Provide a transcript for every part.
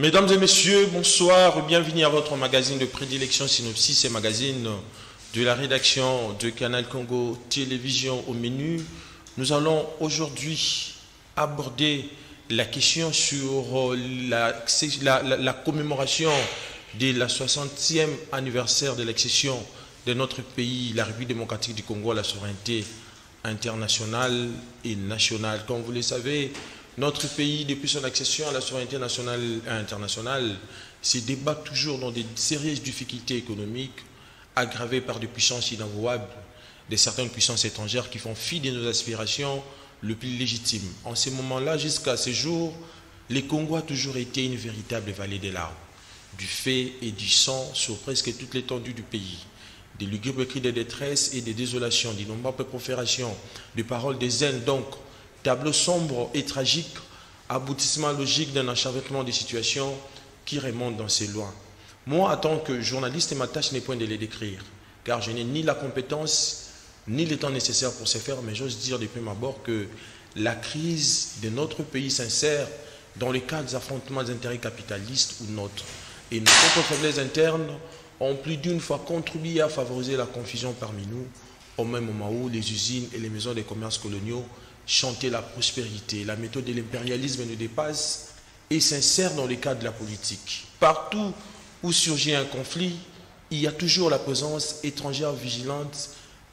Mesdames et messieurs, bonsoir, bienvenue à votre magazine de prédilection Synopsis et magazine de la rédaction de Canal Congo Télévision. Au menu, nous allons aujourd'hui aborder la question sur la commémoration de la 60e anniversaire de l'accession de notre pays, la République démocratique du Congo, à la souveraineté internationale et nationale. Comme vous le savez, notre pays, depuis son accession à la souveraineté nationale et internationale, se débat toujours dans des sérieuses difficultés économiques aggravées par des puissances inavouables, de certaines puissances étrangères qui font fi de nos aspirations le plus légitimes. En ce moment-là, jusqu'à ce jour, le Congo a toujours été une véritable vallée des larmes, du fait et du sang sur presque toute l'étendue du pays. Des lugubres cris de détresse et de désolation, d'innombrables proférations, de paroles de haine, donc tableau sombre et tragique, aboutissement logique d'un enchevêtrement des situations qui remontent dans ces lois. Moi, en tant que journaliste, ma tâche n'est point de les décrire, car je n'ai ni la compétence, ni le temps nécessaire pour ce faire, mais j'ose dire depuis ma bord que la crise de notre pays s'insère dans le cadre des affrontements d'intérêts capitalistes ou nôtres. Et nos propres faiblesses internes ont plus d'une fois contribué à favoriser la confusion parmi nous, au même moment où les usines et les maisons de commerce coloniaux chanter la prospérité. La méthode de l'impérialisme nous dépasse et s'insère dans le cadre de la politique. Partout où surgit un conflit, il y a toujours la présence étrangère vigilante,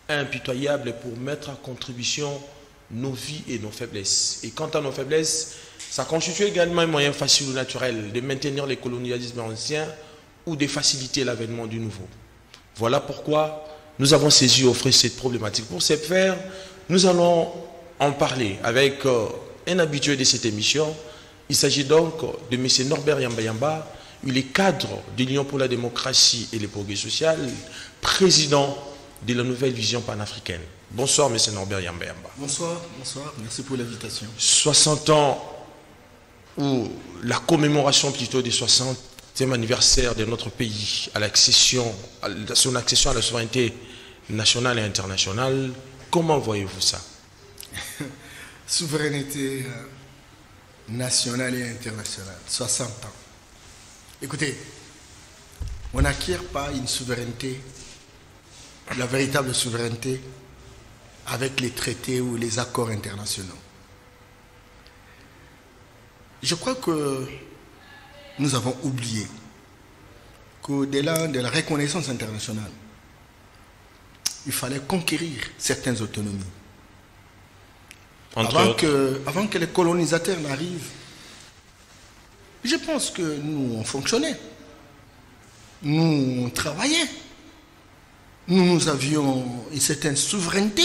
impitoyable pour mettre à contribution nos vies et nos faiblesses. Et quant à nos faiblesses, ça constitue également un moyen facile ou naturel de maintenir les colonialismes anciens ou de faciliter l'avènement du nouveau. Voilà pourquoi nous avons saisi et offert cette problématique. Pour ce faire, nous allons en parler avec un habitué de cette émission. Il s'agit donc de M. Norbert Yamba. Il est cadre de l'Union pour la démocratie et le progrès social, président de la nouvelle vision panafricaine. Bonsoir M. Norbert Yamba. Bonsoir, merci pour l'invitation. 60 ans, ou la commémoration plutôt des 60e anniversaire de notre pays à son accession à la souveraineté nationale et internationale. Comment voyez-vous ça? Souveraineté nationale et internationale, 60 ans. Écoutez, on n'acquiert pas une souveraineté, la véritable souveraineté, avec les traités ou les accords internationaux. Je crois que nous avons oublié qu'au-delà de la reconnaissance internationale, il fallait conquérir certaines autonomies. Avant que les colonisateurs n'arrivent, je pense que nous, on fonctionnait. Nous, on travaillait. Nous avions une certaine souveraineté.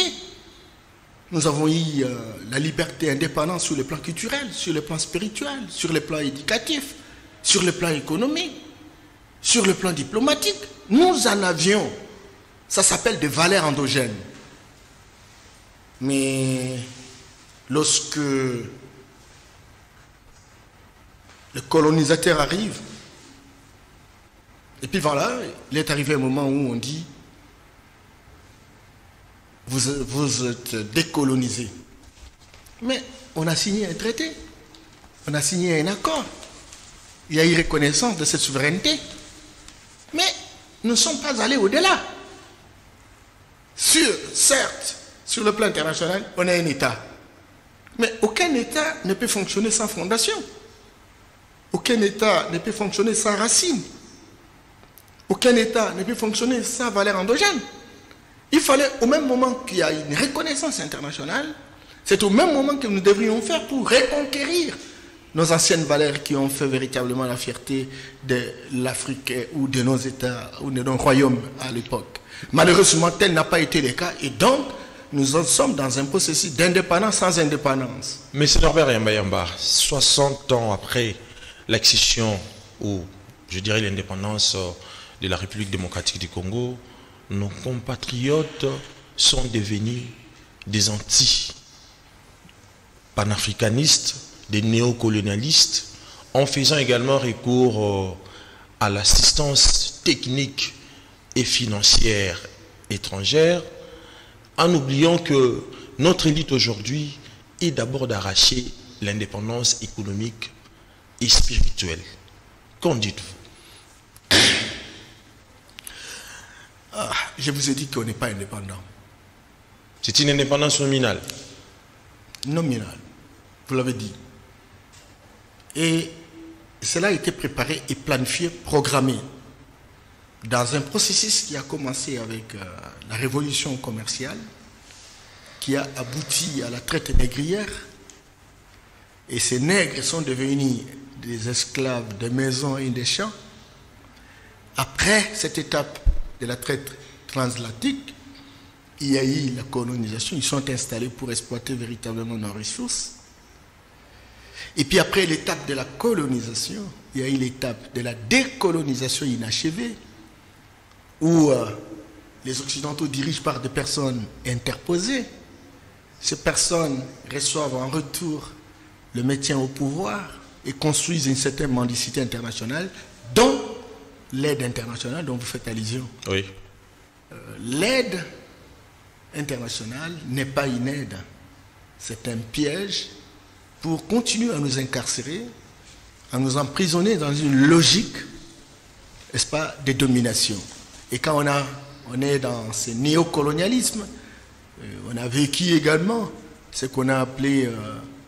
Nous avons eu la liberté indépendante sur le plan culturel, sur le plan spirituel, sur le plan éducatif, sur le plan économique, sur le plan diplomatique. Nous en avions. Ça s'appelle des valeurs endogènes. Mais lorsque le colonisateur arrive, et puis voilà, il est arrivé un moment où on dit vous êtes décolonisé. Mais on a signé un traité, on a signé un accord, il y a eu reconnaissance de cette souveraineté, mais nous ne sommes pas allés au-delà. Certes, sur le plan international, on a un État. Mais aucun État ne peut fonctionner sans fondation. Aucun État ne peut fonctionner sans racines. Aucun État ne peut fonctionner sans valeur endogène. Il fallait, au même moment qu'il y a une reconnaissance internationale, c'est au même moment que nous devrions faire pour reconquérir nos anciennes valeurs qui ont fait véritablement la fierté de l'Afrique ou de nos États ou de nos royaumes à l'époque. Malheureusement, tel n'a pas été le cas et donc nous sommes dans un processus d'indépendance sans indépendance. Monsieur Norbert Yamba, 60 ans après l'accession ou, je dirais, l'indépendance de la République démocratique du Congo, nos compatriotes sont devenus des anti-panafricanistes, des néocolonialistes, en faisant également recours à l'assistance technique et financière étrangère, en oubliant que notre élite aujourd'hui est d'abord d'arracher l'indépendance économique et spirituelle. Qu'en dites-vous? Je vous ai dit qu'on n'est pas indépendant. C'est une indépendance nominale. Nominale, vous l'avez dit. Et cela a été préparé et planifié, programmé dans un processus qui a commencé avec la révolution commerciale, qui a abouti à la traite négrière. Et ces nègres sont devenus des esclaves des maisons et des champs. Après cette étape de la traite transatlantique, il y a eu la colonisation. Ils sont installés pour exploiter véritablement nos ressources. Et puis après l'étape de la colonisation, il y a eu l'étape de la décolonisation inachevée, où les Occidentaux dirigent par des personnes interposées. Ces personnes reçoivent en retour le maintien au pouvoir et construisent une certaine mendicité internationale, dont l'aide internationale dont vous faites allusion. Oui. L'aide internationale n'est pas une aide, c'est un piège pour continuer à nous incarcérer, à nous emprisonner dans une logique, n'est-ce pas, de domination. Et quand on est dans ce néocolonialisme, on a vécu également ce qu'on a appelé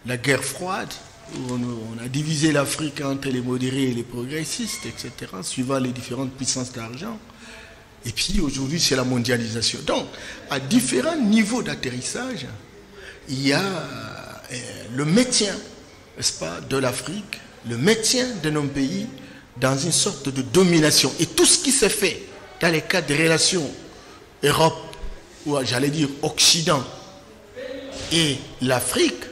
la guerre froide, où on a divisé l'Afrique entre les modérés et les progressistes, etc., suivant les différentes puissances d'argent. Et puis aujourd'hui, c'est la mondialisation. Donc, à différents niveaux d'atterrissage, il y a le maintien, n'est-ce pas, de l'Afrique, le maintien de nos pays dans une sorte de domination. Et tout ce qui se fait dans les cas des relations Europe, ou j'allais dire Occident, et l'Afrique,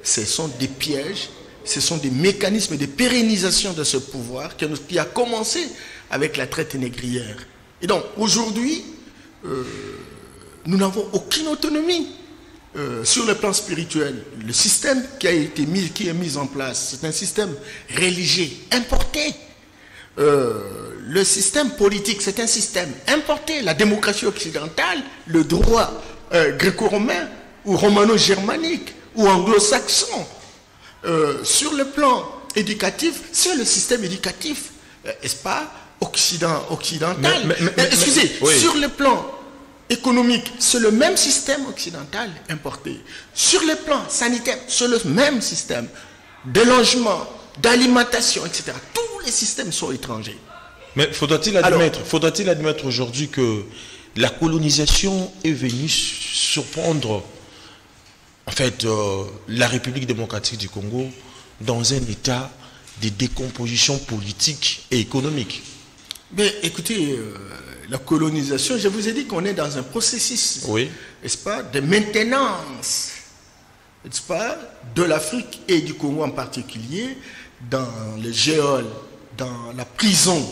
ce sont des pièges, ce sont des mécanismes de pérennisation de ce pouvoir qui a commencé avec la traite négrière. Et donc, aujourd'hui, nous n'avons aucune autonomie sur le plan spirituel. Le système qui est mis en place, c'est un système religieux importé. Le système politique, c'est un système importé. La démocratie occidentale, le droit gréco-romain ou romano-germanique ou anglo-saxon. Sur le plan éducatif, c'est le système éducatif, n'est-ce pas, occidental. Excusez, oui. Sur le plan économique, c'est le même système occidental importé. Sur le plan sanitaire, c'est le même système de logement, d'alimentation, etc. Tous les systèmes sont étrangers. Mais faudra-t-il admettre aujourd'hui que la colonisation est venue surprendre en fait la République démocratique du Congo dans un état de décomposition politique et économique? Mais écoutez, la colonisation, je vous ai dit qu'on est dans un processus, oui, n'est-ce pas, de maintenance, n'est-ce pas, de l'Afrique et du Congo en particulier, dans le géol, dans la prison.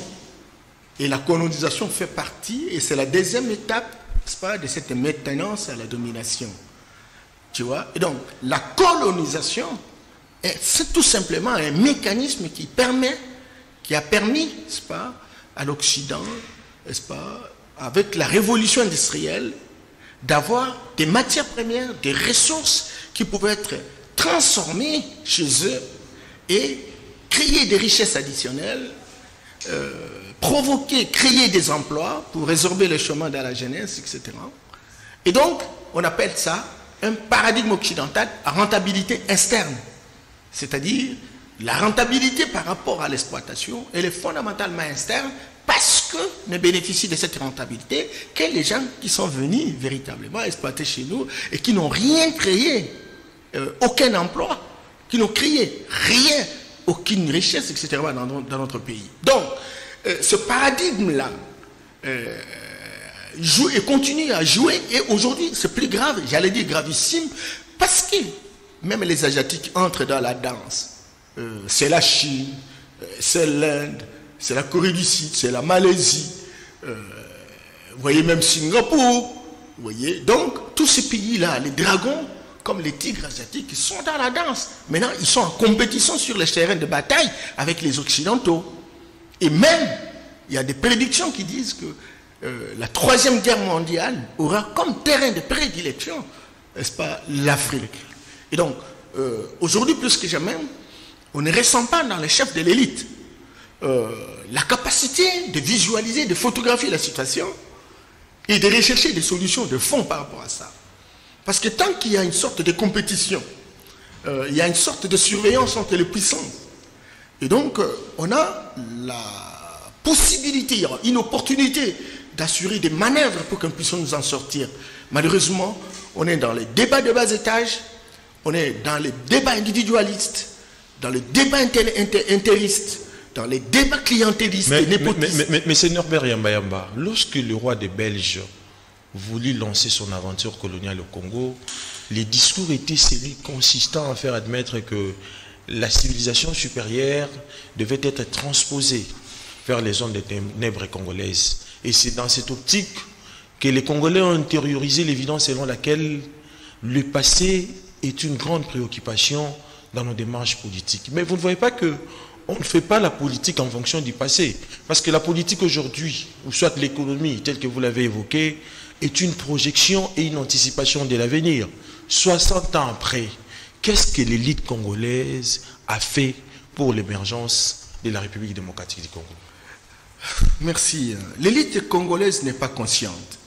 Et la colonisation fait partie, et c'est la deuxième étape, n'est-ce pas, de cette maintenance à la domination. Tu vois? Et donc, la colonisation, c'est tout simplement un mécanisme qui a permis, n'est-ce pas, à l'Occident, n'est-ce pas, avec la révolution industrielle, d'avoir des matières premières, des ressources qui pouvaient être transformées chez eux et créer des richesses additionnelles, créer des emplois pour résorber le chômage dans la jeunesse, etc. Et donc, on appelle ça un paradigme occidental à rentabilité externe. C'est-à-dire, la rentabilité par rapport à l'exploitation, elle est fondamentalement externe parce que ne bénéficient de cette rentabilité que les gens qui sont venus véritablement exploiter chez nous et qui n'ont rien créé, aucun emploi, qui n'ont créé rien, aucune richesse, etc. dans notre pays. Donc, ce paradigme-là joue et continue à jouer, et aujourd'hui, c'est plus grave, j'allais dire gravissime, parce que même les Asiatiques entrent dans la danse. C'est la Chine, c'est l'Inde, c'est la Corée du Sud, c'est la Malaisie, vous voyez même Singapour, vous voyez. Donc, tous ces pays-là, les dragons, comme les tigres asiatiques, ils sont dans la danse. Maintenant, ils sont en compétition sur les terrains de bataille avec les Occidentaux. Et même, il y a des prédictions qui disent que la Troisième Guerre mondiale aura comme terrain de prédilection, n'est-ce pas, l'Afrique. Et donc, aujourd'hui, plus que jamais, on ne ressent pas dans les chefs de l'élite la capacité de visualiser, de photographier la situation et de rechercher des solutions de fond par rapport à ça. Parce que tant qu'il y a une sorte de compétition, il y a une sorte de surveillance entre les puissances. Et donc, on a la possibilité, une opportunité d'assurer des manœuvres pour que nous puissions nous en sortir. Malheureusement, on est dans les débats de bas étage, on est dans les débats individualistes, dans les débats interistes, dans les débats clientélistes et népotistes. Mais Seigneur Yamba, lorsque le roi des Belges voulut lancer son aventure coloniale au Congo, les discours étaient serrés, consistant à faire admettre que la civilisation supérieure devait être transposée vers les zones des ténèbres congolaises. Et c'est dans cette optique que les Congolais ont intériorisé l'évidence selon laquelle le passé est une grande préoccupation dans nos démarches politiques. Mais vous ne voyez pas que on ne fait pas la politique en fonction du passé. Parce que la politique aujourd'hui, ou soit l'économie, telle que vous l'avez évoquée, est une projection et une anticipation de l'avenir. 60 ans après, qu'est-ce que l'élite congolaise a fait pour l'émergence de la République démocratique du Congo? Merci. L'élite congolaise n'est pas consciente.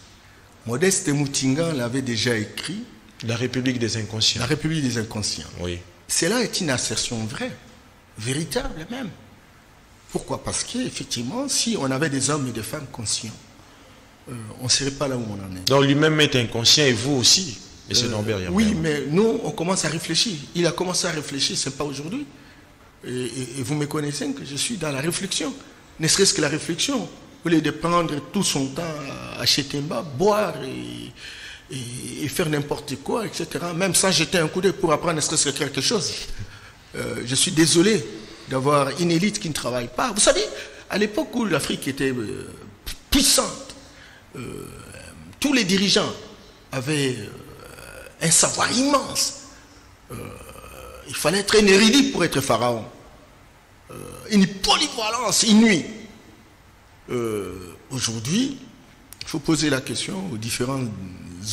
Modeste Moutinga l'avait déjà écrit. La République des inconscients. La République des inconscients. Oui. Cela est une assertion vraie, véritable même. Pourquoi? Parce qu'effectivement, si on avait des hommes et des femmes conscients, on ne serait pas là où on en est. Donc lui-même est inconscient et vous aussi, M. Norbert Yamba. Oui, mais nous, on commence à réfléchir. Il a commencé à réfléchir, ce n'est pas aujourd'hui. Et vous me connaissez que je suis dans la réflexion. Ne serait-ce que la réflexion. Au lieu de prendre tout son temps à acheter un bas, boire et faire n'importe quoi, etc. Même sans jeter un coup d'œil pour apprendre ne serait-ce que quelque chose. Je suis désolé d'avoir une élite qui ne travaille pas. Vous savez, à l'époque où l'Afrique était puissante, tous les dirigeants avaient un savoir immense. Il fallait être un érudit pour être pharaon. Une polyvalence inouïe. Aujourd'hui, il faut poser la question aux différents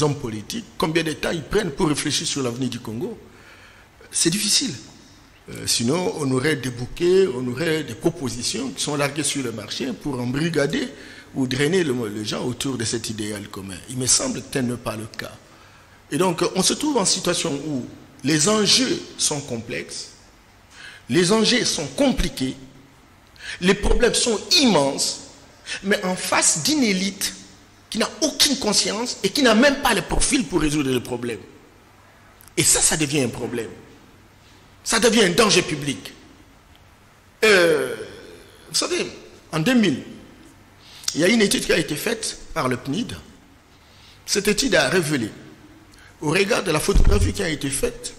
hommes politiques, combien de temps ils prennent pour réfléchir sur l'avenir du Congo. C'est difficile. Sinon, on aurait des bouquets, on aurait des propositions qui sont larguées sur le marché pour embrigader ou drainer les gens autour de cet idéal commun. Il me semble que tel n'est pas le cas. Et donc, on se trouve en situation où les enjeux sont complexes, les enjeux sont compliqués, les problèmes sont immenses, mais en face d'une élite qui n'a aucune conscience et qui n'a même pas le profil pour résoudre les problèmes. Et ça devient un problème. Ça devient un danger public. Vous savez, en 2000, il y a une étude qui a été faite par le PNID. Cette étude a révélé, au regard de la photographie qui a été faite,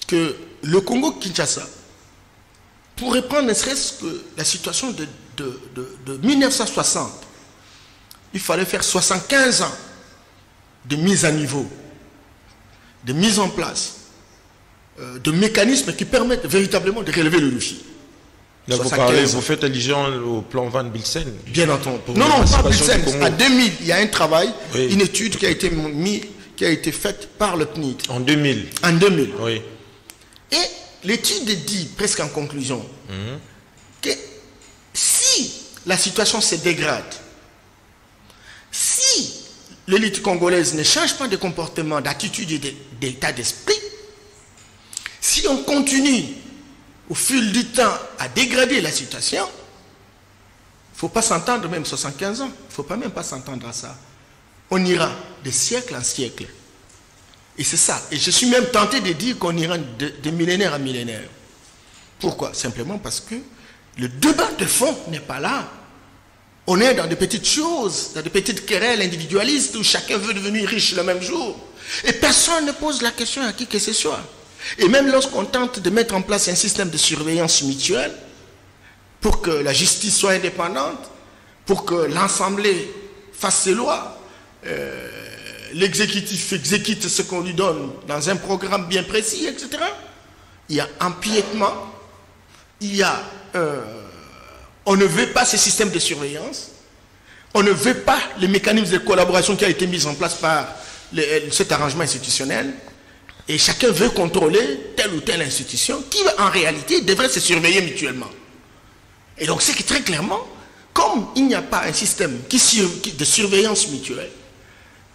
que le Congo-Kinshasa pourrait prendre ne serait-ce que la situation de 1960. Il fallait faire 75 ans de mise à niveau, de mise en place, de mécanismes qui permettent véritablement de relever le défi. Là, vous faites allusion au plan Van Bilsen. Bien entendu. Non, pas Bilsen. En 2000, il y a un travail, oui, une étude qui a été faite par le PNID. En 2000. En 2000. Oui. Et l'étude dit, presque en conclusion, que si la situation se dégrade, si l'élite congolaise ne change pas de comportement, d'attitude et d'état d'esprit, si on continue au fil du temps à dégrader la situation, il ne faut pas s'entendre même 75 ans, il ne faut pas même pas s'entendre à ça. On ira de siècle en siècle. Et c'est ça. Et je suis même tenté de dire qu'on ira de millénaire en millénaire. Pourquoi? Simplement parce que le débat de fond n'est pas là. On est dans des petites choses, dans des petites querelles individualistes où chacun veut devenir riche le même jour. Et personne ne pose la question à qui que ce soit. Et même lorsqu'on tente de mettre en place un système de surveillance mutuelle pour que la justice soit indépendante, pour que l'Assemblée fasse ses lois, l'exécutif exécute ce qu'on lui donne dans un programme bien précis, etc. Il y a empiètement, il y a... on ne veut pas ce système de surveillance, on ne veut pas les mécanismes de collaboration qui a été mis en place par cet arrangement institutionnel, et chacun veut contrôler telle ou telle institution qui, en réalité, devrait se surveiller mutuellement. Et donc c'est que très clairement, comme il n'y a pas un système de surveillance mutuelle,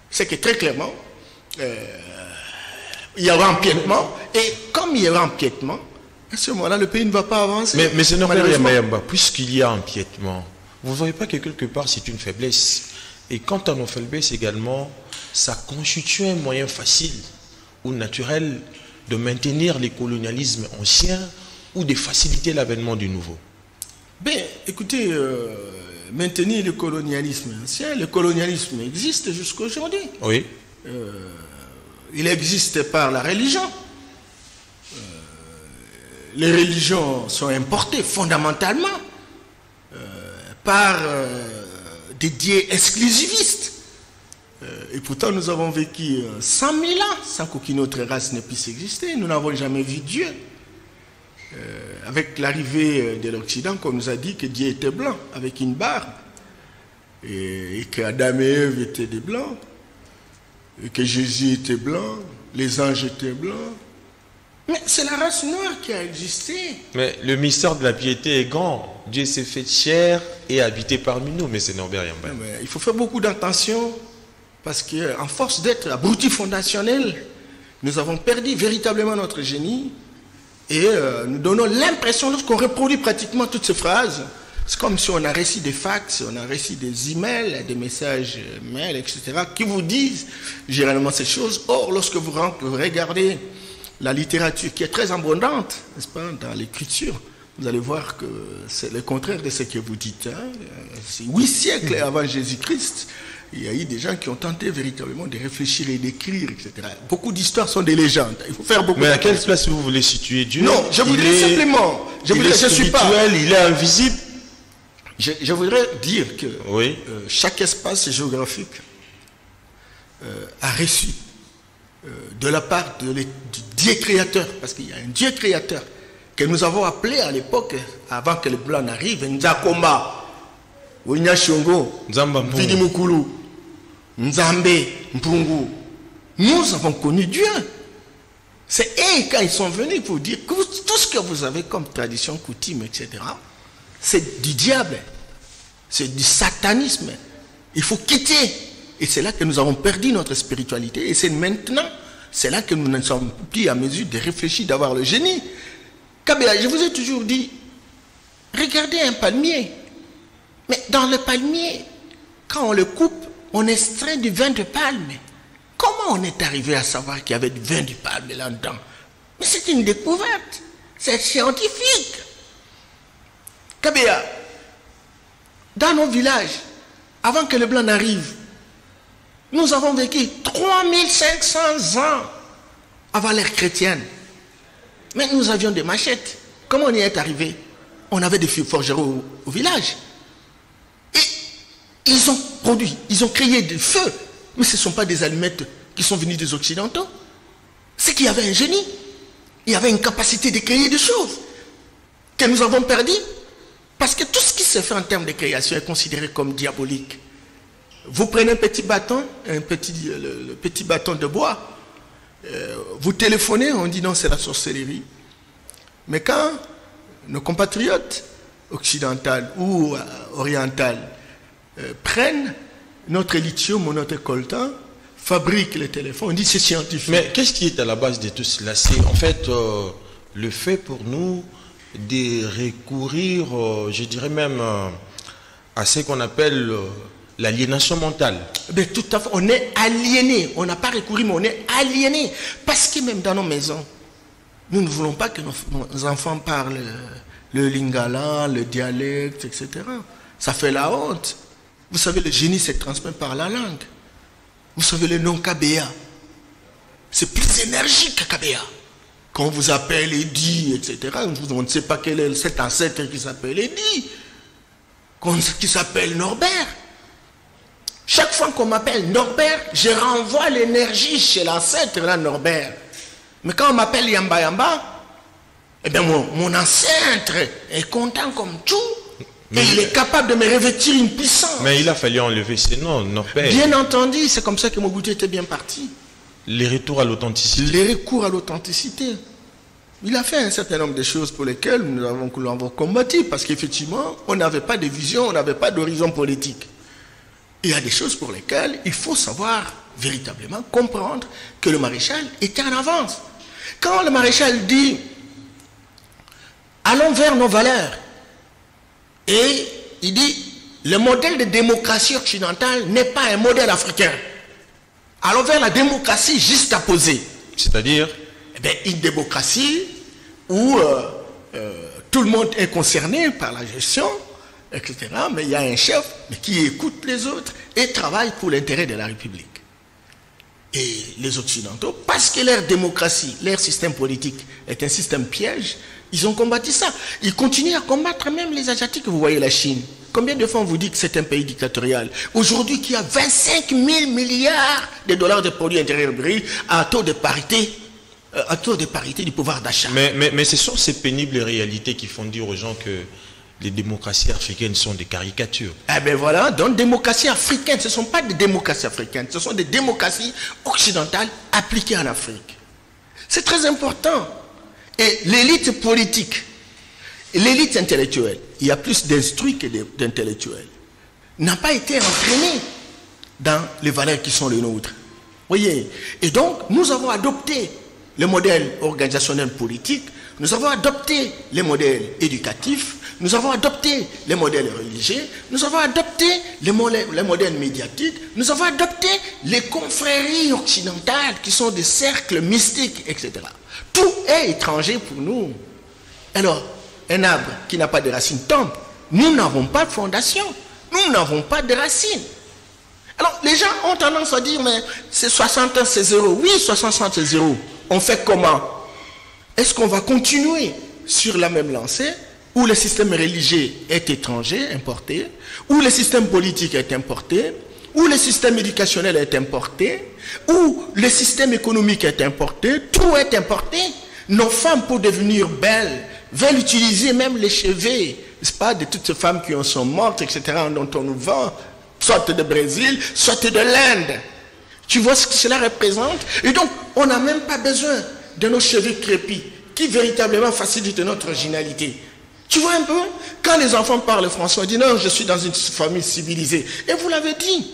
c'est que très clairement, il y aura empiètement, et comme il y aura empiètement, à ce moment-là, le pays ne va pas avancer. Mais c'est Norbert Yamba, puisqu'il y a empiètement, vous ne voyez pas que quelque part c'est une faiblesse. Et quant à nos faiblesses également, ça constitue un moyen facile ou naturel de maintenir les colonialismes anciens ou de faciliter l'avènement du nouveau. Ben, écoutez, maintenir le colonialisme ancien, le colonialisme existe jusqu'à aujourd'hui. Oui. Il existe par la religion. Les religions sont importées fondamentalement par des dieux exclusivistes. Et pourtant, nous avons vécu 100 000 ans sans qu'aucune autre race ne puisse exister. Nous n'avons jamais vu Dieu. Avec l'arrivée de l'Occident, qu'on nous a dit que Dieu était blanc, avec une barbe, et qu'Adam et Ève étaient des blancs, et que Jésus était blanc, les anges étaient blancs. Mais c'est la race noire qui a existé. Mais le mystère de la piété est grand. Dieu s'est fait chair et habité parmi nous, mais c'est Norbert Yamba. Il faut faire beaucoup d'attention, parce qu'en force d'être abrutis fondationnels, nous avons perdu véritablement notre génie. Et nous donnons l'impression, lorsqu'on reproduit pratiquement toutes ces phrases, c'est comme si on a reçu des fax, on a reçu des emails, des messages mails, etc., qui vous disent généralement ces choses. Or, lorsque vous regardez la littérature qui est très abondante, n'est-ce pas, dans l'écriture, vous allez voir que c'est le contraire de ce que vous dites. Hein. C'est 8 siècles avant Jésus-Christ. Il y a eu des gens qui ont tenté véritablement de réfléchir et d'écrire, etc. Beaucoup d'histoires sont des légendes. Il faut faire beaucoup. Mais à quelle place vous voulez situer Dieu? Non, je voudrais simplement. Il est spirituel, il est invisible. Je voudrais dire que oui. Chaque espace géographique a reçu de la part du Dieu créateur, parce qu'il y a un Dieu créateur que nous avons appelé à l'époque, avant que le blanc n'arrive, Nzakomba, Winyashongo, Vidimukulu, Nzambe, Mpungu. Nous avons connu Dieu. C'est eux, quand ils sont venus, pour dire que tout ce que vous avez comme tradition, coutume, etc., c'est du diable, c'est du satanisme. Il faut quitter. Et c'est là que nous avons perdu notre spiritualité. Et c'est maintenant, c'est là que nous ne sommes plus à mesure de réfléchir, d'avoir le génie. Kabila, je vous ai toujours dit, regardez un palmier. Mais dans le palmier, quand on le coupe, on extrait du vin de palme. Comment on est arrivé à savoir qu'il y avait du vin de palme là-dedans? Mais c'est une découverte. C'est scientifique. Kabila, dans nos villages, avant que le blanc n'arrive, nous avons vécu 3500 ans avant l'ère chrétienne. Mais nous avions des machettes. Comment on y est arrivé? On avait des forgerons au village. Et ils ont produit, ils ont créé des feux. Mais ce ne sont pas des allumettes qui sont venues des Occidentaux. C'est qu'il y avait un génie. Il y avait une capacité de créer des choses que nous avons perdu. Parce que tout ce qui se fait en termes de création est considéré comme diabolique. Vous prenez un petit bâton, le petit bâton de bois, vous téléphonez, on dit non, c'est la sorcellerie. Mais quand nos compatriotes occidentaux ou orientaux prennent notre lithium ou notre coltan, fabriquent les téléphones, on dit c'est scientifique. Mais qu'est-ce qui est à la base de tout cela? C'est en fait le fait pour nous de recourir, je dirais même, à ce qu'on appelle l'aliénation mentale. Mais tout à fait, on est aliéné. On n'a pas recouru, mais on est aliéné. Parce que même dans nos maisons, nous ne voulons pas que nos enfants parlent le lingala, le dialecte, etc. Ça fait la honte. Vous savez, le génie se transmet par la langue. Vous savez, le nom Kabea, c'est plus énergique que Kabea. Quand on vous appelle Eddy, etc., on ne sait pas quel est cet ancêtre qui s'appelle Eddy, qui s'appelle Norbert. Chaque fois qu'on m'appelle Norbert, je renvoie l'énergie chez l'ancêtre là, Norbert. Mais quand on m'appelle Yamba Yamba, eh bien mon ancêtre est content comme tout. Et il est capable de me revêtir une puissance. Mais il a fallu enlever ces noms, Norbert. Bien entendu, c'est comme ça que Mobutu était bien parti. Les retours à l'authenticité. Les recours à l'authenticité. Il a fait un certain nombre de choses pour lesquelles nous avons combattu, parce qu'effectivement, on n'avait pas de vision, on n'avait pas d'horizon politique. Il y a des choses pour lesquelles il faut savoir véritablement comprendre que le maréchal était en avance. Quand le maréchal dit « allons vers nos valeurs », et il dit « le modèle de démocratie occidentale n'est pas un modèle africain. Allons vers la démocratie juste à poser. » C'est-à-dire une démocratie où tout le monde est concerné par la gestion, etc. Mais il y a un chef qui écoute les autres et travaille pour l'intérêt de la République. Et les Occidentaux, parce que leur démocratie, leur système politique est un système piège, ils ont combattu ça. Ils continuent à combattre même les Asiatiques. Vous voyez la Chine. Combien de fois on vous dit que c'est un pays dictatorial? Aujourd'hui, qui a 25 000 milliards de dollars de produits intérieurs bruts à taux de parité du pouvoir d'achat. Mais ce sont ces pénibles réalités qui font dire aux gens que les démocraties africaines sont des caricatures. Eh bien voilà, donc démocraties africaines, ce ne sont pas des démocraties africaines, ce sont des démocraties occidentales appliquées en Afrique. C'est très important. Et l'élite politique, l'élite intellectuelle, il y a plus d'instruits que d'intellectuels, n'a pas été entraînée dans les valeurs qui sont les nôtres. Voyez. Et donc, nous avons adopté le modèle organisationnel politique, nous avons adopté les modèles éducatifs, nous avons adopté les modèles religieux, nous avons adopté les modèles médiatiques, nous avons adopté les confréries occidentales qui sont des cercles mystiques, etc. Tout est étranger pour nous. Alors, un arbre qui n'a pas de racines tombe. Nous n'avons pas de fondation. Nous n'avons pas de racines. Alors, les gens ont tendance à dire, mais c'est 60 ans, c'est zéro. Oui, 60 ans, c'est zéro. On fait comment? Est-ce qu'on va continuer sur la même lancée où le système religieux est étranger, importé, où le système politique est importé, où le système éducationnel est importé, où le système économique est importé, tout est importé. Nos femmes, pour devenir belles, veulent utiliser même les cheveux, n'est-ce pas, de toutes ces femmes qui sont mortes, etc., dont on nous vend, soit de Brésil, soit de l'Inde. Tu vois ce que cela représente? Et donc, on n'a même pas besoin de nos cheveux crépus, qui véritablement facilitent notre originalité. Tu vois un peu? Quand les enfants parlent français, on dit non, je suis dans une famille civilisée. Et vous l'avez dit.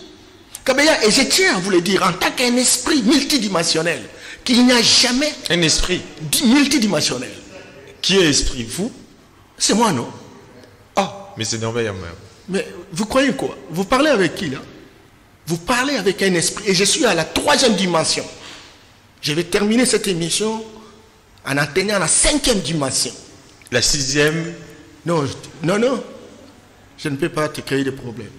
Kabeya, et je tiens à vous le dire, en tant qu'un esprit multidimensionnel, qu'il n'y a jamais un esprit multidimensionnel. Qui est esprit? Vous? C'est moi, non? Ah, mais c'est normal même. Mais vous croyez quoi? Vous parlez avec qui là? Vous parlez avec un esprit. Et je suis à la 3e dimension. Je vais terminer cette émission en atteignant la 5e dimension. La 6e? Non, non. Je ne peux pas te créer de problème.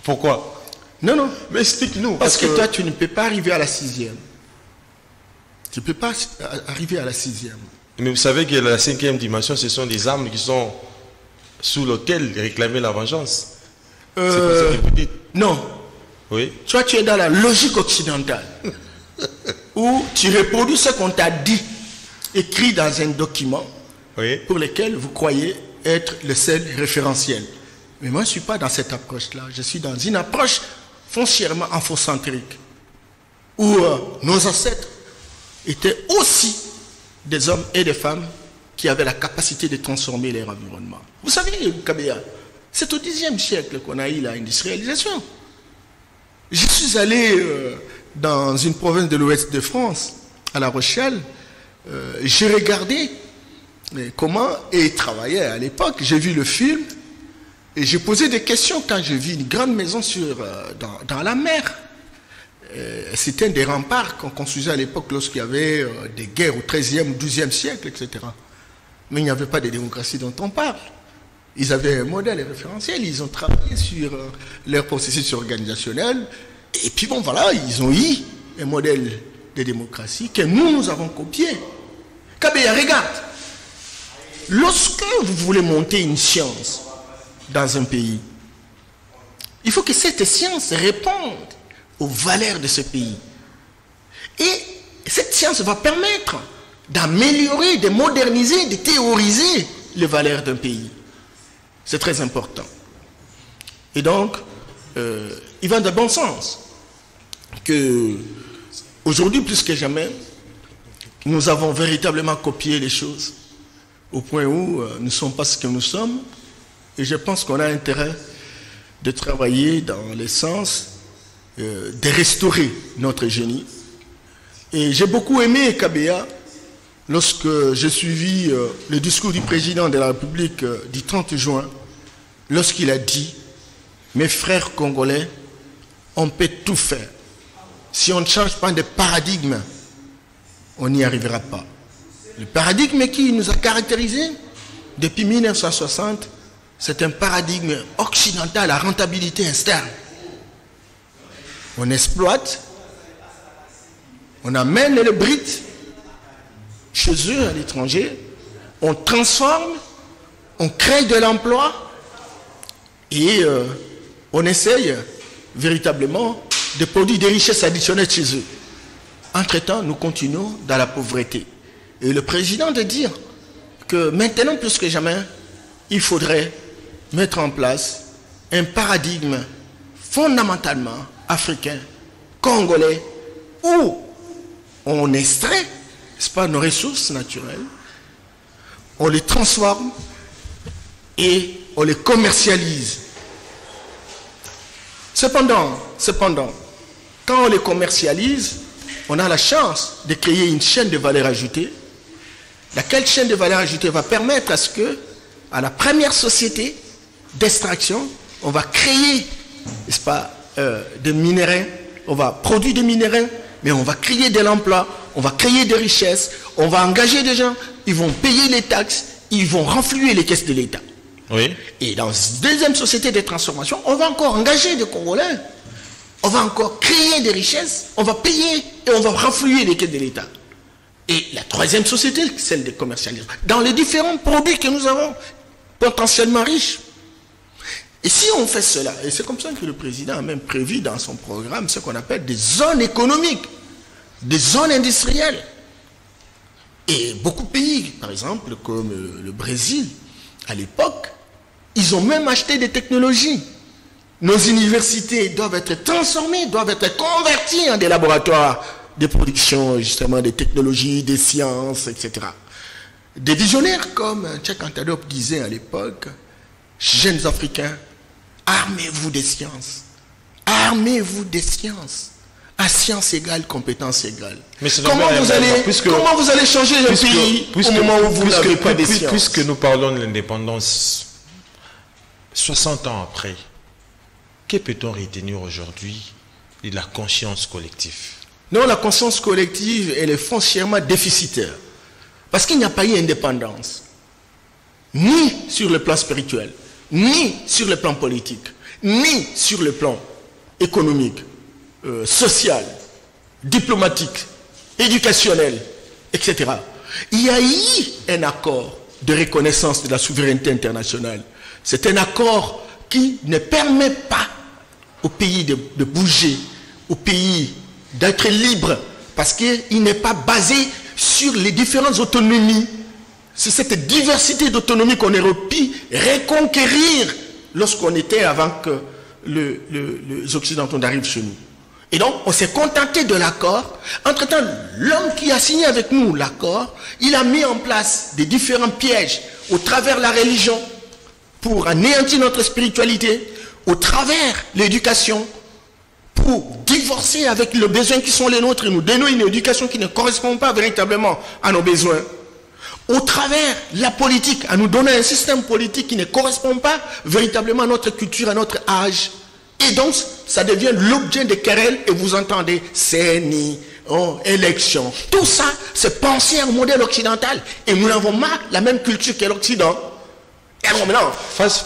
Pourquoi? Non. Mais explique-nous. Parce que toi, tu ne peux pas arriver à la 6e. Tu ne peux pas arriver à la 6e. Mais vous savez que la 5e dimension, ce sont des âmes qui sont sous lesquelles réclamer la vengeance. C'est pour ça que vous dites. Non. Oui. Toi, tu es dans la logique occidentale. Où tu reproduis ce qu'on t'a dit, écrit dans un document, oui, pour lequel vous croyez être le seul référentiel. Mais moi, je ne suis pas dans cette approche-là. Je suis dans une approche foncièrement amphocentrique, où nos ancêtres étaient aussi des hommes et des femmes qui avaient la capacité de transformer leur environnement. Vous savez, Kabeya, c'est au Xe siècle qu'on a eu l'industrialisation. Je suis allé dans une province de l'ouest de France, à La Rochelle. J'ai regardé comment ils travaillaient à l'époque. J'ai vu le film et j'ai posé des questions quand j'ai vu une grande maison dans la mer. C'était des remparts qu'on construisait à l'époque lorsqu'il y avait des guerres au XIIIe ou XIIe siècle, etc. Mais il n'y avait pas de démocratie dont on parle. Ils avaient un modèle référentiel, ils ont travaillé sur leur processus organisationnel. Et puis bon, voilà, ils ont eu un modèle de démocratie que nous avons copié. Kabeya, regarde. Lorsque vous voulez monter une science dans un pays, il faut que cette science réponde aux valeurs de ce pays. Et cette science va permettre d'améliorer, de moderniser, de théoriser les valeurs d'un pays. C'est très important. Et donc, il va de bon sens que aujourd'hui, plus que jamais, nous avons véritablement copié les choses au point où nous ne sommes pas ce que nous sommes. Et je pense qu'on a intérêt de travailler dans le sens de restaurer notre génie. Et j'ai beaucoup aimé Kabea lorsque j'ai suivi le discours du président de la République du 30 juin, lorsqu'il a dit « Mes frères congolais, on peut tout faire. Si on ne change pas de paradigme, on n'y arrivera pas. » Le paradigme qui nous a caractérisés depuis 1960, c'est un paradigme occidental à rentabilité externe. On exploite, on amène le brut chez eux à l'étranger, on transforme, on crée de l'emploi et on essaye véritablement de produire des richesses additionnelles chez eux. Entre-temps, nous continuons dans la pauvreté. Et le président de dire que maintenant plus que jamais, il faudrait mettre en place un paradigme fondamentalement africain, congolais, où on extrait, n'est-ce pas, nos ressources naturelles, on les transforme et on les commercialise. Cependant, quand on les commercialise, on a la chance de créer une chaîne de valeur ajoutée, laquelle chaîne de valeur ajoutée va permettre à ce que, à la première société d'extraction, on va créer, n'est-ce pas, des minéraux, on va produire des minéraux, mais on va créer de l'emploi, on va créer des richesses, on va engager des gens, ils vont payer les taxes, ils vont renflouer les caisses de l'État. Oui. Et dans une deuxième société de transformation, on va encore engager des Congolais, on va encore créer des richesses, on va payer et on va renflouer les caisses de l'État. Et la troisième société, celle de commercialisation, dans les différents produits que nous avons, potentiellement riches. Et si on fait cela, et c'est comme ça que le président a même prévu dans son programme ce qu'on appelle des zones économiques, des zones industrielles. Et beaucoup de pays, par exemple, comme le Brésil, à l'époque, ils ont même acheté des technologies. Nos universités doivent être transformées, doivent être converties en des laboratoires de production, justement, des technologies, des sciences, etc. Des visionnaires comme Cheikh Anta Diop disait à l'époque, jeunes Africains, armez-vous des sciences. Armez-vous des sciences. À science égale, compétence égale. Mais comment vous allez changer le pays au moment où vous n'avez pas des sciences? Puisque nous parlons de l'indépendance, 60 ans après, que peut-on retenir aujourd'hui de la conscience collective? Non, la conscience collective, elle est foncièrement déficitaire. Parce qu'il n'y a pas eu indépendance. Ni sur le plan spirituel, ni sur le plan politique, ni sur le plan économique, social, diplomatique, éducationnel, etc. Il y a eu un accord de reconnaissance de la souveraineté internationale. C'est un accord qui ne permet pas au pays de bouger, au pays d'être libre, parce qu'il n'est pas basé sur les différentes autonomies. C'est cette diversité d'autonomie qu'on aurait pu reconquérir lorsqu'on était avant que les Occidentaux n'arrivent chez nous. Et donc, on s'est contenté de l'accord. Entre-temps, l'homme qui a signé avec nous l'accord, il a mis en place des différents pièges au travers de la religion pour anéantir notre spiritualité, au travers de l'éducation, pour divorcer avec les besoins qui sont les nôtres et nous donner une éducation qui ne correspond pas véritablement à nos besoins. Au travers de la politique, à nous donner un système politique qui ne correspond pas véritablement à notre culture, à notre âge. Et donc, ça devient l'objet de querelles et vous entendez CENI, élection. Tout ça, c'est penser au modèle occidental. Et nous n'avons pas la même culture que l'Occident. Et alors maintenant,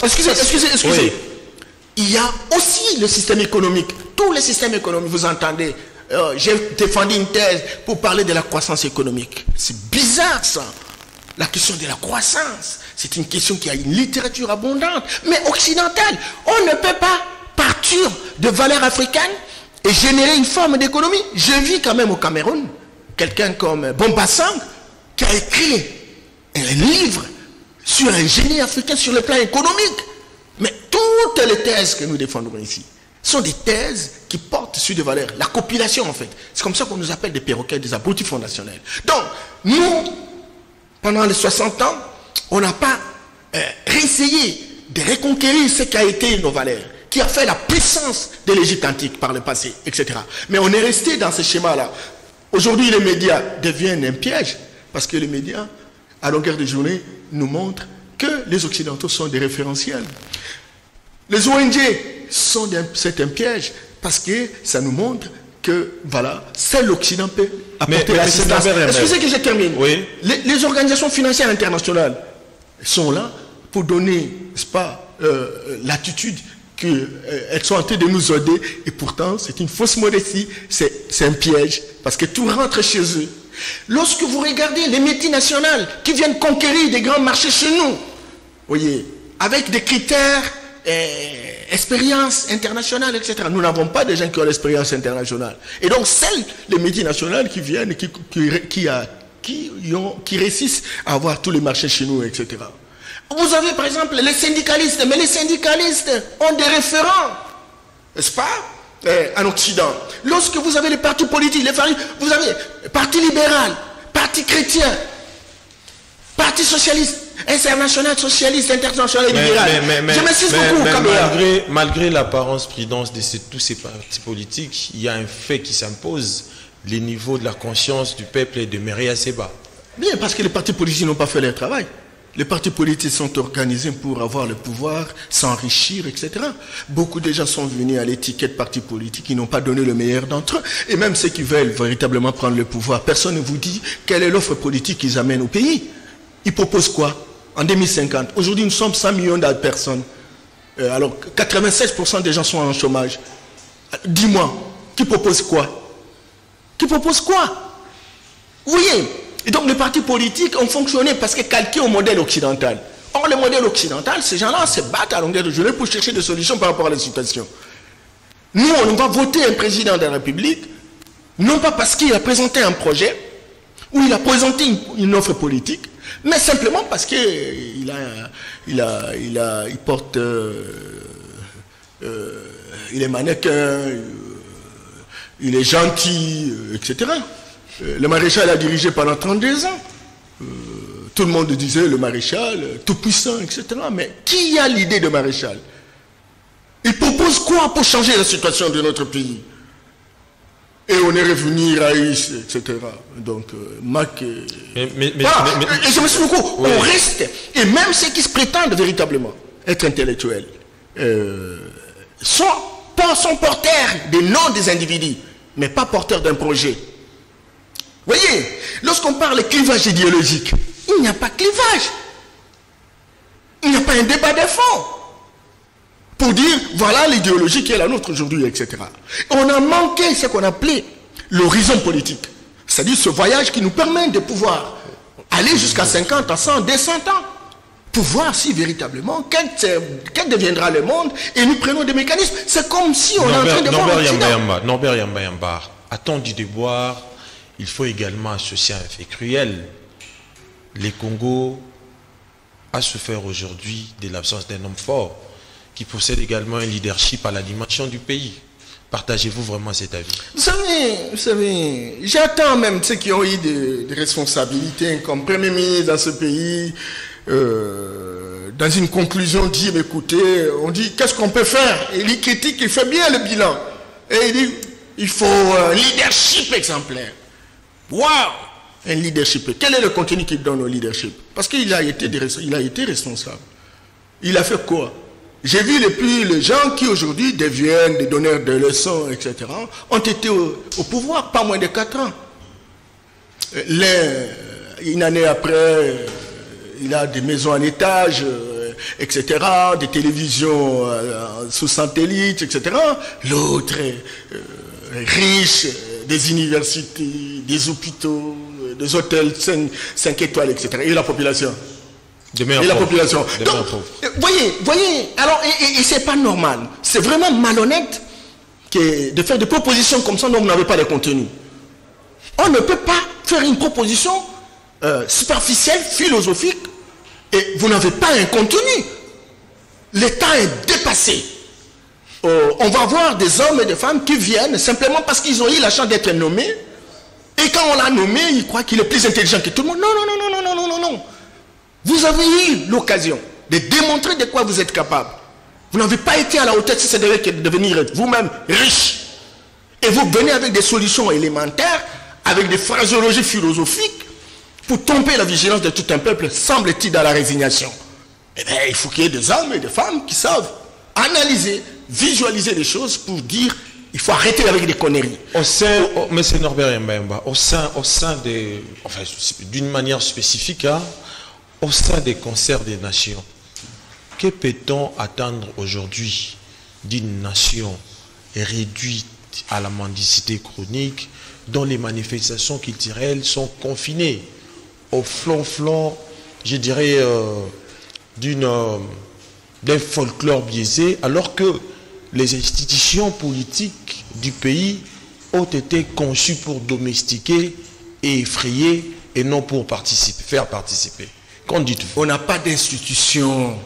excusez. Oui. Il y a aussi le système économique. Tous les systèmes économiques, vous entendez. J'ai défendu une thèse pour parler de la croissance économique. C'est bizarre ça. La question de la croissance, c'est une question qui a une littérature abondante, mais occidentale. On ne peut pas partir de valeurs africaines et générer une forme d'économie. Je vis quand même au Cameroun, quelqu'un comme Bombassang, qui a écrit un livre sur un génie africain sur le plan économique. Mais toutes les thèses que nous défendons ici sont des thèses qui portent sur des valeurs. La copulation, en fait. C'est comme ça qu'on nous appelle des perroquets, des abrutis fondationnels. Donc, nous, pendant les 60 ans, on n'a pas réessayé de reconquérir ce qui a été nos valeurs, qui a fait la puissance de l'Égypte antique par le passé, etc. Mais on est resté dans ce schéma-là. Aujourd'hui, les médias deviennent un piège, parce que les médias, à longueur de journée, nous montrent que les Occidentaux sont des référentiels. Les ONG c'est un piège, parce que ça nous montre que, voilà, seul l'Occident peut apporter l'assistance. Excusez que je termine. Oui. Les organisations financières internationales sont là pour donner, n'est-ce pas, l'attitude qu'elles sont en train de nous aider, et pourtant, c'est une fausse modestie, c'est un piège, parce que tout rentre chez eux. Lorsque vous regardez les multinationales qui viennent conquérir des grands marchés chez nous, voyez, avec des critères, expérience internationale, etc. Nous n'avons pas de gens qui ont l'expérience internationale. Et donc, celles, les multinationales qui viennent, qui réussissent à avoir tous les marchés chez nous, etc. Vous avez, par exemple, les syndicalistes, mais les syndicalistes ont des référents, n'est-ce pas, en Occident. Lorsque vous avez les partis politiques, vous avez Parti libéral, Parti chrétien, Parti socialiste, international socialiste, international libéral. Je m'excuse beaucoup. Malgré l'apparence prudence de tous ces partis politiques, il y a un fait qui s'impose. Les niveaux de la conscience du peuple est demeuré assez bas. Bien, parce que les partis politiques n'ont pas fait leur travail. Les partis politiques sont organisés pour avoir le pouvoir, s'enrichir, etc. Beaucoup de gens sont venus à l'étiquette parti politique, ils n'ont pas donné le meilleur d'entre eux. Et même ceux qui veulent véritablement prendre le pouvoir, personne ne vous dit quelle est l'offre politique qu'ils amènent au pays. Ils proposent quoi? En 2050, aujourd'hui nous sommes 100 millions de personnes. Alors 96% des gens sont en chômage. Dis-moi, qui propose quoi? Qui propose quoi? Oui. Et donc les partis politiques ont fonctionné parce que calqués au modèle occidental. Or le modèle occidental, ces gens-là se battent à longueur de journée pour chercher des solutions par rapport à la situation. Nous, on va voter un président de la République, non pas parce qu'il a présenté un projet, ou il a présenté une offre politique, mais simplement parce qu'il porte, il est mannequin, il est gentil, etc. Le maréchal a dirigé pendant 32 ans. Tout le monde disait le maréchal, tout puissant, etc. Mais qui a l'idée de maréchal? Il propose quoi pour changer la situation de notre pays? Et on est revenu Raïs, etc. Donc, Mac... Voilà. Et je me suis beaucoup, oui. On reste. Et même ceux qui se prétendent véritablement être intellectuels sont porteurs des noms des individus, mais pas porteurs d'un projet. Voyez, lorsqu'on parle de clivage idéologique, il n'y a pas de clivage. Il n'y a pas un débat de fond pour dire, voilà l'idéologie qui est la nôtre aujourd'hui, etc. On a manqué ce qu'on appelait l'horizon politique. C'est-à-dire ce voyage qui nous permet de pouvoir aller jusqu'à 50 à 100, 200 ans, pour voir si véritablement, quel deviendra le monde, et nous prenons des mécanismes. C'est comme si on est en train de voir l'Occident. Norbert Yamba, attends du devoir. Il faut également associer un fait cruel. Les Congo a souffert aujourd'hui de l'absence d'un homme fort qui possède également un leadership à la dimension du pays. Partagez-vous vraiment cet avis? Vous savez, j'attends même ceux qui ont eu des responsabilités comme Premier ministre dans ce pays, dans une conclusion, dit, écoutez, on dit, qu'est-ce qu'on peut faire? Et il critique, il fait bien le bilan. Et il dit, il faut un leadership exemplaire. Waouh! Un leadership. Quel est le contenu qu'il donne au leadership? Parce qu'il a été responsable. Il a fait quoi? J'ai vu les gens qui aujourd'hui deviennent des donneurs de leçons, etc., ont été au pouvoir pas moins de 4 ans. Une année après, il a des maisons en étage, etc., des télévisions sous satellite, etc. L'autre riche, des universités, des hôpitaux, des hôtels 5 étoiles, etc. Et la population. Donc, voyez, alors, et c'est pas normal. C'est vraiment malhonnête de faire des propositions comme ça dont vous n'avez pas de contenu. On ne peut pas faire une proposition superficielle, philosophique, et vous n'avez pas un contenu. L'État est dépassé. on va voir des hommes et des femmes qui viennent simplement parce qu'ils ont eu la chance d'être nommés. Et quand on l'a nommé, ils croient qu'il est plus intelligent que tout le monde. Non, non, non, non, non, non, non, non. Vous avez eu l'occasion de démontrer de quoi vous êtes capable. Vous n'avez pas été à la hauteur si c'est de devenir vous-même riche. Et vous venez avec des solutions élémentaires, avec des phraseologies philosophiques, pour tromper la vigilance de tout un peuple, semble-t-il, dans la résignation. Eh bien, il faut qu'il y ait des hommes et des femmes qui savent analyser, visualiser les choses pour dire, il faut arrêter avec des conneries. Au sein, M. Norbert Yambemba, au sein des, enfin, d'une manière spécifique, hein, au sein des concerts des nations, que peut-on attendre aujourd'hui d'une nation réduite à la mendicité chronique, dont les manifestations culturelles sont confinées au flanc, je dirais, d'un folklore biaisé, alors que les institutions politiques du pays ont été conçues pour domestiquer et effrayer et non pour faire participer. Qu'en dites-vous? On n'a pas d'institution,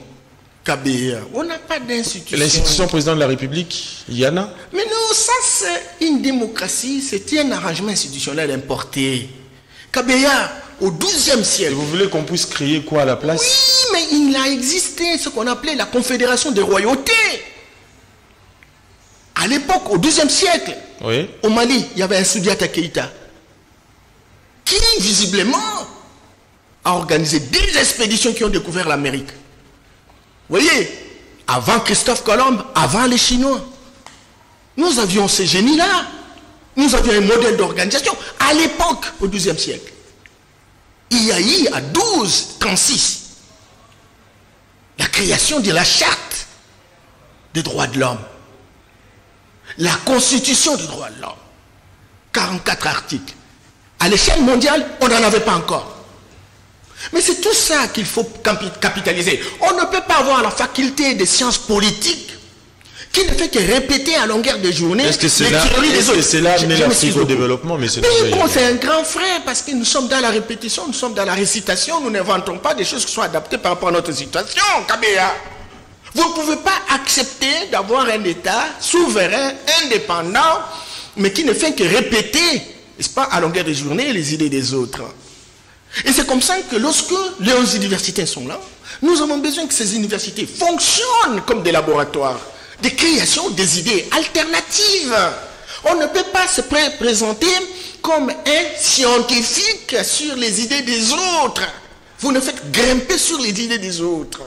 KBA. On n'a pas d'institution. L'institution président de la République, il y en a? Mais non, ça c'est une démocratie, c'est un arrangement institutionnel importé. KBA, au XIIe siècle. Et vous voulez qu'on puisse créer quoi à la place? Oui, mais il a existé ce qu'on appelait la Confédération des royautés. À l'époque, au XIIe siècle, oui, au Mali, il y avait un Soudiata Keïta qui, visiblement, a organisé des expéditions qui ont découvert l'Amérique. Vous voyez, avant Christophe Colomb, avant les Chinois, nous avions ces génies-là. Nous avions un modèle d'organisation. À l'époque, au XIIe siècle, il y a eu à 1236 la création de la charte des droits de l'homme. La constitution des droits de l'homme. 44 articles. À l'échelle mondiale, on n'en avait pas encore. Mais c'est tout ça qu'il faut capitaliser. On ne peut pas avoir la faculté des sciences politiques qui ne fait que répéter à longueur de journée les théories des autres. Est-ce que c'est là amener l'Afrique au développement, mais c'est un grand frère parce que nous sommes dans la répétition, nous sommes dans la récitation, nous n'inventons pas des choses qui sont adaptées par rapport à notre situation, Kabea. Vous ne pouvez pas accepter d'avoir un État souverain, indépendant, mais qui ne fait que répéter, n'est-ce pas, à longueur de journée, les idées des autres. Et c'est comme ça que lorsque les universités sont là, nous avons besoin que ces universités fonctionnent comme des laboratoires de création des idées alternatives. On ne peut pas se présenter comme un scientifique sur les idées des autres. Vous ne faites grimper sur les idées des autres.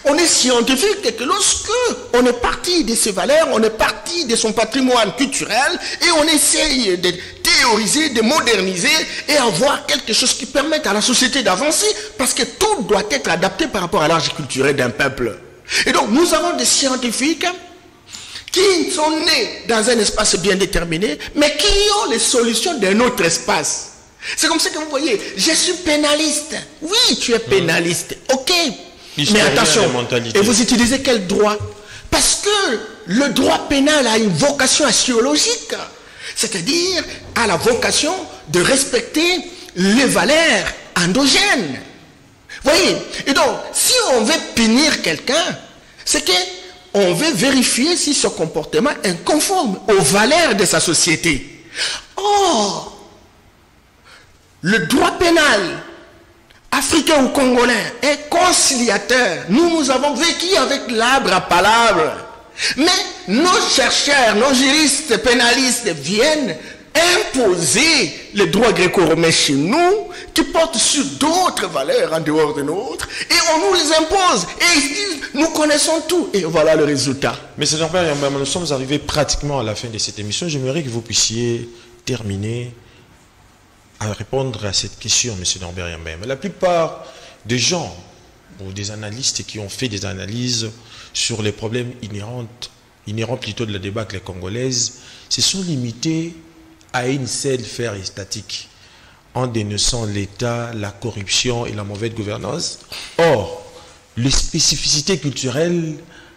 On est scientifique que lorsque on est parti de ses valeurs, on est parti de son patrimoine culturel et on essaye de théoriser, de moderniser et avoir quelque chose qui permette à la société d'avancer parce que tout doit être adapté par rapport à l'âge culturel d'un peuple. Et donc nous avons des scientifiques qui sont nés dans un espace bien déterminé mais qui ont les solutions d'un autre espace. C'est comme ça que vous voyez, je suis pénaliste. Oui, tu es pénaliste, ok. Mais attention, et vous utilisez quel droit? Parce que le droit pénal a une vocation axiologique, c'est-à-dire a la vocation de respecter les valeurs endogènes. Vous voyez? Et donc, si on veut punir quelqu'un, c'est qu'on veut vérifier si ce comportement est conforme aux valeurs de sa société. Or, le droit pénal africain ou congolais est conciliateur. Nous avons vécu avec l'arbre à palabre. Mais nos chercheurs, nos juristes pénalistes viennent imposer le droit gréco-romain chez nous, qui porte sur d'autres valeurs en dehors de nôtres, et on nous les impose. Et ils disent, nous connaissons tout. Et voilà le résultat. Mais c'est normal, nous sommes arrivés pratiquement à la fin de cette émission. J'aimerais que vous puissiez terminer à répondre à cette question, M. Norbert Yambemba. La plupart des gens, ou des analystes qui ont fait des analyses sur les problèmes inhérents plutôt de la débâcle congolaise, se sont limités à une seule sphère statique, en dénonçant l'État, la corruption et la mauvaise gouvernance. Or, les spécificités culturelles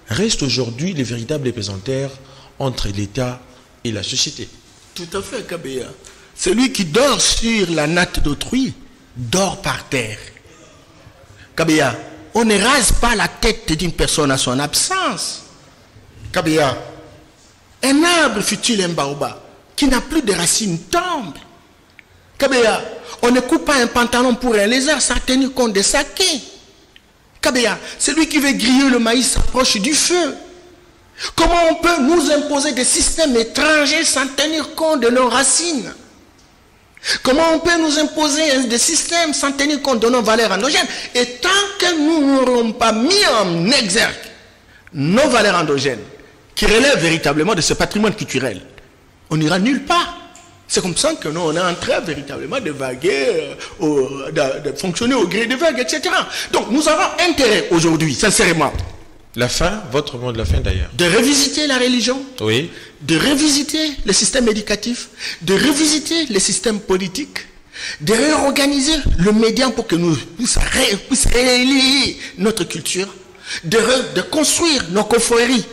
restent aujourd'hui les véritables épésanteurs entre l'État et la société. Tout à fait, Kabea. Celui qui dort sur la natte d'autrui dort par terre. Kabea, on ne rase pas la tête d'une personne à son absence. Kabea, un arbre fut-il un baobab qui n'a plus de racines tombe. Kabea, on ne coupe pas un pantalon pour un lézard sans tenir compte des sakés. Kabea, celui qui veut griller le maïs s'approche du feu. Comment on peut nous imposer des systèmes étrangers sans tenir compte de nos racines? Comment on peut nous imposer des systèmes sans tenir compte de nos valeurs endogènes? Et tant que nous n'aurons pas mis en exergue nos valeurs endogènes, qui relèvent véritablement de ce patrimoine culturel, on n'ira nulle part. C'est comme ça que nous, on est en train véritablement de vaguer, de fonctionner au gré des vagues, etc. Donc, nous avons intérêt aujourd'hui, sincèrement. La fin, votre mot de la fin d'ailleurs. De revisiter la religion. Oui. De revisiter le système éducatif. De revisiter le système politique. De réorganiser le média pour que nous puissions relier notre culture. De construire nos confréries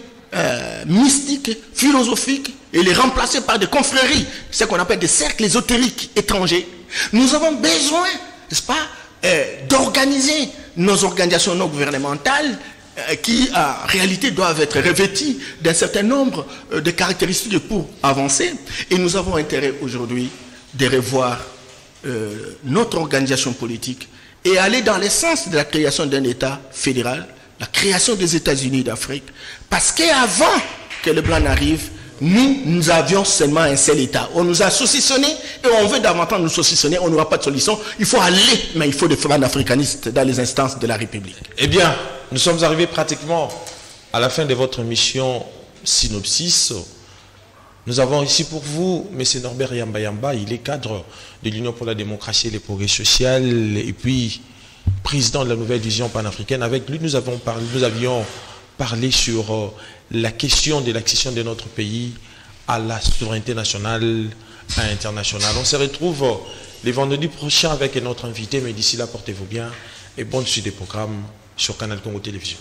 mystiques, philosophiques, et les remplacer par des confréries, ce qu'on appelle des cercles ésotériques étrangers. Nous avons besoin, n'est-ce pas, d'organiser nos organisations non gouvernementales qui, en réalité, doivent être revêties d'un certain nombre de caractéristiques pour avancer. Et nous avons intérêt aujourd'hui de revoir notre organisation politique et aller dans le sens de la création d'un État fédéral, la création des États-Unis d'Afrique, parce qu'avant que le blanc n'arrive, nous avions seulement un seul État. On nous a saucissonné et on veut davantage nous saucissonner. On n'aura pas de solution. Il faut aller, mais il faut des panafricanistes dans les instances de la République. Eh bien, nous sommes arrivés pratiquement à la fin de votre mission Synopsis. Nous avons ici pour vous M. Norbert Yamba Yamba. Il est cadre de l'Union pour la démocratie et le progrès social et puis président de la nouvelle vision panafricaine. Avec lui, nous avions parlé sur la question de l'accession de notre pays à la souveraineté nationale et internationale. On se retrouve les vendredis prochains avec notre invité, mais d'ici là, portez-vous bien et bonne suite des programmes sur Canal Congo Télévision.